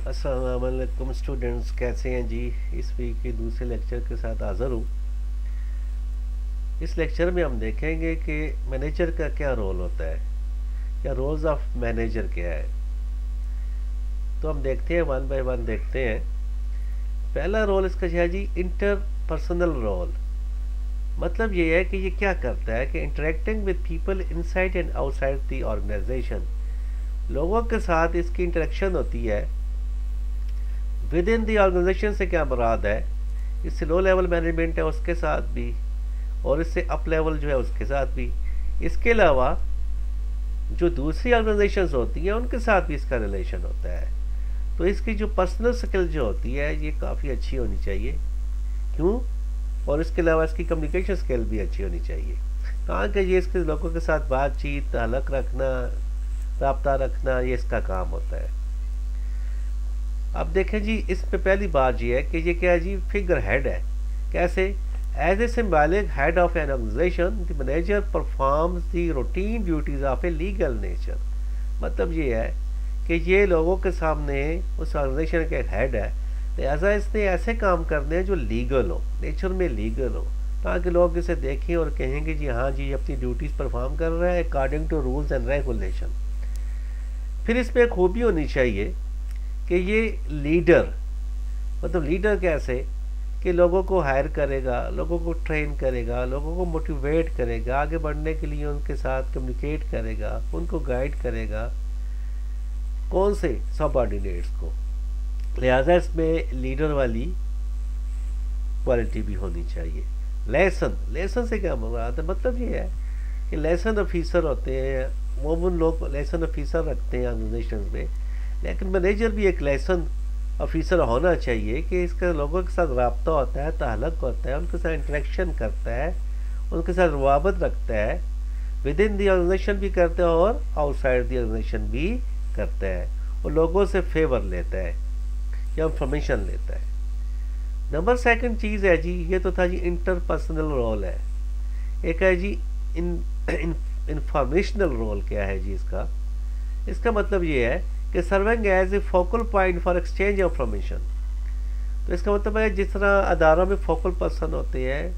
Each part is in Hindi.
अस्सलाम वालेकुम स्टूडेंट्स, कैसे हैं जी। इस वीक के दूसरे लेक्चर के साथ हाज़िर हूँ। इस लेक्चर में हम देखेंगे कि मैनेजर का क्या रोल होता है या रोल्स ऑफ मैनेजर क्या है। तो हम देखते हैं, वन बाय वन देखते हैं। पहला रोल इसका है जी इंटर पर्सनल रोल। मतलब ये है कि ये क्या करता है कि interacting with people inside and outside the organisation. लोगों के साथ इसकी इंटरेक्शन होती है। विद इन द ऑर्गेनाइजेशन से क्या मुराद है, इससे लो लेवल मैनेजमेंट है उसके साथ भी, और इससे अप लेवल जो है उसके साथ भी। इसके अलावा जो दूसरी ऑर्गेनाइजेशंस होती हैं उनके साथ भी इसका रिलेशन होता है। तो इसकी जो पर्सनल स्किल जो होती है ये काफ़ी अच्छी होनी चाहिए। क्यों? और इसके अलावा इसकी कम्युनिकेशन स्किल भी अच्छी होनी चाहिए। कहाँ कि ये इसके लोगों के साथ बातचीत, ताल्लुक़ रखना, राब्ता रखना, ये इसका काम होता है। अब देखें जी, इस पे पहली बात ये है कि ये क्या है जी, फिगर हेड है। कैसे? As a symbolic head of an organisation the manager performs the routine duties of a legal nature. मतलब ये है कि ये लोगों के सामने उस ऑर्गेनाइजेशन का हेड है, लिहाजा इसने ऐसे काम करने हैं जो लीगल हो, नेचर में लीगल हो, ताकि लोग इसे देखें और कहेंगे जी हाँ जी अपनी ड्यूटीज़ परफॉर्म कर रहा है according to rules and regulation. फिर इसमें एक खूबी होनी चाहिए कि ये लीडर, मतलब लीडर कैसे कि लोगों को हायर करेगा, लोगों को ट्रेन करेगा, लोगों को मोटिवेट करेगा, आगे बढ़ने के लिए उनके साथ कम्युनिकेट करेगा, उनको गाइड करेगा। कौन से? सबऑर्डिनेट्स को। लिहाजा इसमें लीडर वाली क्वालिटी भी होनी चाहिए। लेसन से क्या मुराद है? मतलब ये है कि लेसन ऑफिसर होते हैं, वो उन लोग लेसन ऑफिसर रखते हैं ऑर्गेनाइजेशन में, लेकिन मैनेजर भी एक लेसन ऑफिसर होना चाहिए कि इसका लोगों के साथ रब्ता होता है, ताल्लुक़ होता है, उनके साथ इंटरेक्शन करता है, उनके साथ रवाबत रखता है, विद इन दी ऑर्गेनाइजेशन भी करता है और आउटसाइड दी ऑर्गेनाइजेशन भी करता है, और लोगों से फेवर लेता है या इंफॉर्मेशन लेता है। नंबर सेकंड चीज़ है जी, ये तो था जी इंटरपर्सनल रोल है। एक है जी इंफॉर्मेशनल रोल। क्या है जी इसका मतलब ये है कि serving as a focal point for exchange of information. तो इसका मतलब है जिस तरह अदारों में फोकल पर्सन होते हैं,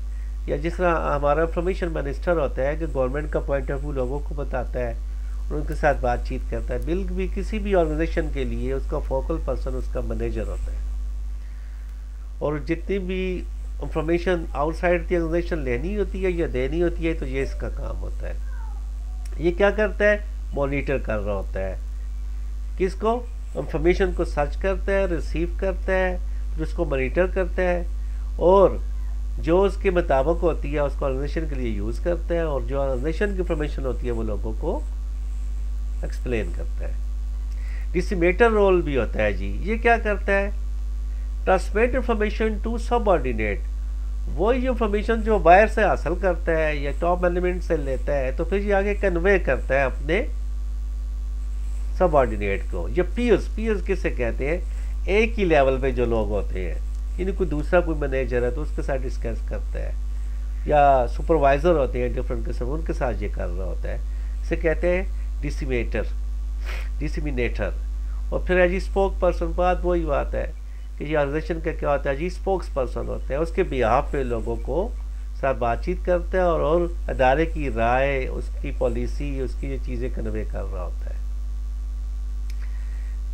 या जिस तरह हमारा इंफॉर्मेशन मिनिस्टर होता है कि गवर्नमेंट का पॉइंट ऑफ व्यू लोगों को बताता है और उनके साथ बातचीत करता है, बिल भी किसी भी ऑर्गेनाइजेशन के लिए उसका फोकल पर्सन उसका मैनेजर होता है। और जितनी भी इंफॉर्मेशन आउटसाइड की ऑर्गेनाइजेशन लेनी होती है या देनी होती है, तो ये इसका काम होता है। ये क्या करता है? मॉनिटर कर रहा होता है। किसको? इंफॉर्मेशन को सर्च करता है, रिसीव करता है, फिर उसको मॉनिटर करता है, और जो उसके मुताबिक होती है उसको ऑर्गेनाइजेशन के लिए यूज़ करता है, और जो ऑर्गेनाइजेशन की इंफॉर्मेशन होती है वो लोगों को एक्सप्लेन करता है। डिसिमेटर रोल भी होता है जी। ये क्या करता है? Transmit information to subordinate. वही इंफॉर्मेशन जो बाहर से हासिल करता है या टॉप मैनेजमेंट से लेता है, तो फिर ये आगे कन्वे करता है अपने सबऑर्डिनेट को। ये पीयर्स किसे कहते हैं? एक ही लेवल पे जो लोग होते हैं, यानी कोई दूसरा कोई मैनेजर है तो उसके साथ डिस्कस करता है, या सुपरवाइजर होते हैं डिफरेंट किस्म, उनके साथ ये कर रहा होता है। इसे कहते हैं डिसिमिनेटर। और फिर है जी स्पोक पर्सन। बात वही बात है कि ये ऑर्गेनाइजेशन का क्या होता है जी, स्पोक्स पर्सन होता है, उसके बिहाफ पे लोगों को साथ बातचीत करता है और अदारे की राय, उसकी पॉलिसी, उसकी ये चीज़ें कन्वे कर रहा होता है।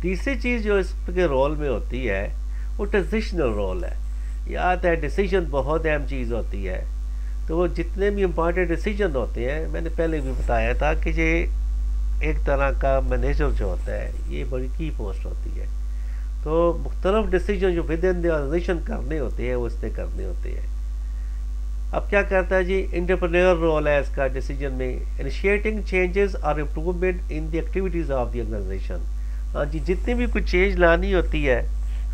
तीसरी चीज़ जो इसके रोल में होती है वो डिसीजनल रोल है। याद है, डिसीजन बहुत अहम चीज़ होती है। तो वो जितने भी इम्पॉर्टेंट डिसीजन होते हैं, मैंने पहले भी बताया था कि ये एक तरह का मैनेजर जो होता है ये बड़ी की पोस्ट होती है। तो मुख्तलिफ डिसीजन जो विद इन द ऑर्गेनाइजेशन करने होते हैं वो इसने करने होते हैं। अब क्या करता है जी, एंटरप्रेन्योर रोल है इसका डिसीजन में। इनिशिएटिंग चेंजेस और improvement in the activities of the organisation. हाँ जी, जितनी भी कोई चेंज लानी होती है,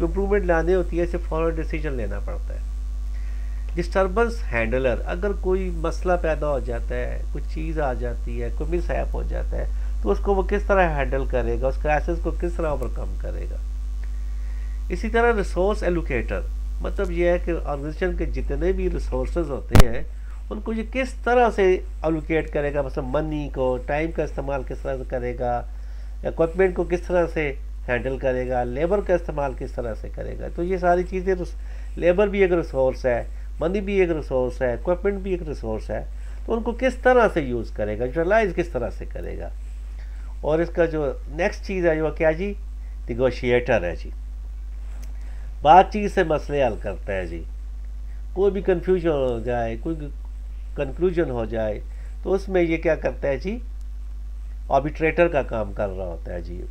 इम्प्रूवमेंट लानी होती है, इसे फौरन डिसीजन लेना पड़ता है। Disturbance handler. अगर कोई मसला पैदा हो जाता है, कुछ चीज़ आ जाती है, कोई मिसहैप हो जाता है, तो उसको वो किस तरह हैंडल करेगा, उस क्राइसिस को किस तरह ओवरकम करेगा। इसी तरह रिसोर्स एलोकेटर। मतलब ये है कि ऑर्गेनाइजेशन के जितने भी रिसोर्सेज होते हैं उनको ये किस तरह से एलोकेट करेगा, मतलब मनी को, टाइम का इस्तेमाल किस तरह से करेगा, इक्विपमेंट को किस तरह से हैंडल करेगा, लेबर का इस्तेमाल किस तरह से करेगा। तो ये सारी चीज़ें, लेबर भी एक रिसोर्स है, मनी भी एक रिसोर्स है, इक्विपमेंट भी एक रिसोर्स है, तो उनको किस तरह से यूज़ करेगा, यूटिलाइज किस तरह से करेगा। और इसका जो नेक्स्ट चीज़ है वो क्या जी, निगोशिएटर है जी, बातचीत से मसले हल करता है जी। कोई भी कन्फ्यूजन हो जाए, कोई कंक्लूजन हो जाए, तो उसमें ये क्या करता है जी, आर्बिट्रेटर का काम कर रहा होता है जी,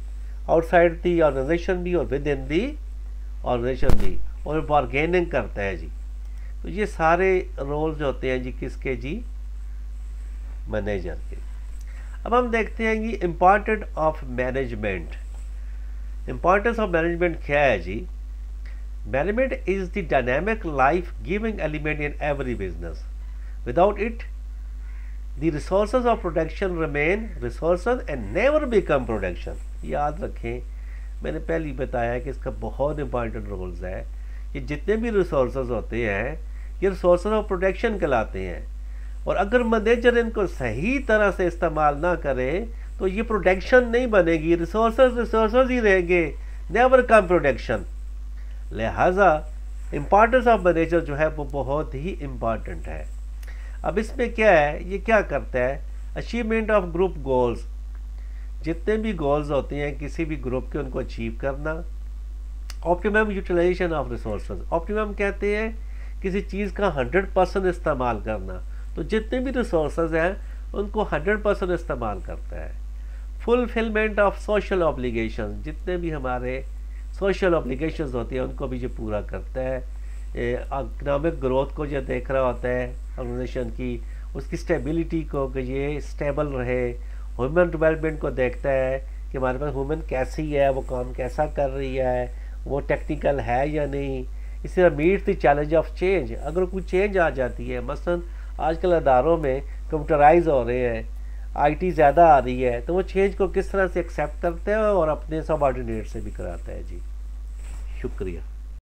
आउटसाइड दी ऑर्गेनाइजेशन भी और विद इन दी ऑर्गेनाइजेशन भी, और बार्गेनिंग करता है जी। तो ये सारे रोल्स होते हैं जी किसके जी, मैनेजर के। अब हम देखते हैं कि important of management. Importance of management क्या है जी, management is the dynamic life giving element in every business. Without it the resources of production remain resources and never become production। याद रखें, मैंने पहले ही बताया कि इसका बहुत इंपॉर्टेंट रोल्स है। ये जितने भी रिसोर्सेज होते हैं ये रिसोर्सेज ऑफ प्रोडक्शन कहलाते हैं, और अगर मैनेजर इनको सही तरह से इस्तेमाल ना करे तो ये प्रोडक्शन नहीं बनेगी, रिसोर्सेज ही रहेंगे, नेवर कम प्रोडक्शन। लिहाजा इम्पॉर्टेंस ऑफ मैनेजर जो है वो बहुत ही इम्पॉर्टेंट है। अब इसमें क्या है, ये क्या करता है, अचीवमेंट ऑफ ग्रुप गोल्स, जितने भी गोल्स होते हैं किसी भी ग्रुप के उनको अचीव करना। Optimum utilisation of resources, optimum कहते हैं किसी चीज़ का 100% इस्तेमाल करना, तो जितने भी रिसोर्सेज हैं उनको 100% इस्तेमाल करता है। फुलफिलमेंट ऑफ सोशल ऑब्लिगेशन, जितने भी हमारे सोशल ऑब्लिगेशंस होती हैं उनको भी ये पूरा करता है। इकनॉमिक ग्रोथ को जो देख रहा होता है ऑर्गेनाइजेशन की, उसकी स्टेबिलिटी को कि ये स्टेबल रहे। ह्यूमन डेवलपमेंट को देखता है कि हमारे पास ह्यूमन कैसी है, वो काम कैसा कर रही है, वो टेक्निकल है या नहीं। इसी तरह meet the challenge of change, अगर कोई चेंज आ जाती है, मसलन आजकल अदारों में कंप्यूटराइज हो रहे हैं, आईटी ज़्यादा आ रही है, तो वो चेंज को किस तरह से एक्सेप्ट करते हैं और अपने सबऑर्डिनेट से भी कराता है जी। शुक्रिया।